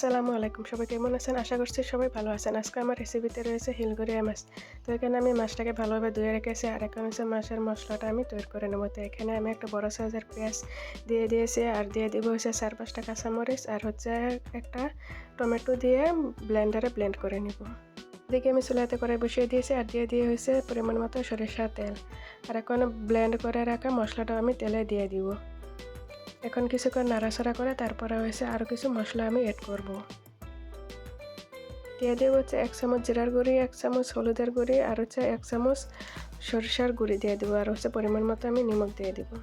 আসসালামু আলাইকুম, সবাই কেমন আছেন? আশা করছি সবাই ভালো আছেন। আজকে আমার রেসিপিতে রয়েছে হিলগড়িয়া মাছ। তো এখানে আমি মাছটাকে ভালোভাবে ধুয়ে রেখেছি, আর এখন হচ্ছে মাছের মশলাটা আমি তৈরি করে নেব। তো এখানে আমি একটা বড় সাইজের পেঁয়াজ দিয়ে দিয়েছি, আর দিয়ে দিব হচ্ছে 4-5টা কাঁচামরিচ, আর হচ্ছে একটা টমেটো দিয়ে ব্লেন্ডারে ব্লেন্ড করে নিব। এদিকে আমি চুলাতে করে বসিয়ে দিয়েছি, আর দিয়ে হয়েছে পরিমাণ মতো সরিষার তেল। আর এখন ব্লেন্ড করে রাখা মশলাটাও আমি তেলে দিয়ে দিব। এখন কিছুক্ষণ নাড়াচাড়া করে তারপরে হয়েছে আরও কিছু মশলা আমি অ্যাড করব। দিয়ে দেবো হচ্ছে 1 চামচ জিরার গুঁড়ি, 1 চামচ হলুদের গুঁড়ি, আর হচ্ছে 1 চামচ সরিষার গুঁড়ি দিয়ে দেবো, আর হচ্ছে পরিমাণ মতো আমি নিমখ দিয়ে দেবো।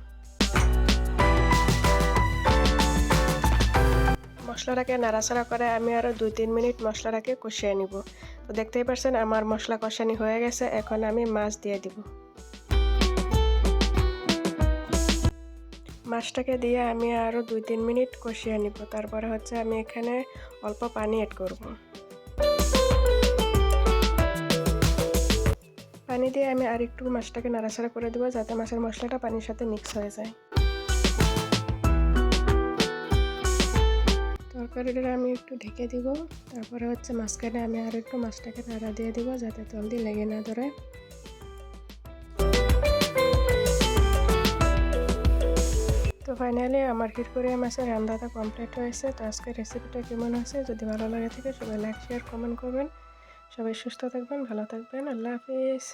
মশলাটাকে নাড়াচাড়া করে আমি আরও 2-3 মিনিট মশলাটাকে কষিয়ে নিব। তো দেখতেই পাচ্ছেন আমার মশলা কষানি হয়ে গেছে। এখন আমি মাছ দিয়ে দিব। মাছটাকে দিয়ে আমি আরও 2-3 মিনিট কষিয়ে নিব। তারপরে হচ্ছে আমি এখানে অল্প পানি অ্যাড করব। পানি দিয়ে আমি আরেকটু মাছটাকে নাড়াচাড়া করে দেবো, যাতে মাছের মশলাটা পানির সাথে মিক্স হয়ে যায়। তরকারিটা আমি একটু ঢেকে দিব। তারপরে হচ্ছে মাঝখানে আমি আর একটু মাছটাকে নাড়া দিয়ে দিব, যাতে জলদি লেগে না ধরে। তো ফাইনালি আমার হিলগড়িয়া মাছের রান্নাটা কমপ্লিট হয়েছে। তো আজকের রেসিপিটা কেমন আছে, যদি ভালো লাগে থাকে সবাই লাইক শেয়ার কমেন্ট করবেন। সবাই সুস্থ থাকবেন, ভালো থাকবেন। আল্লাহ হাফিজ।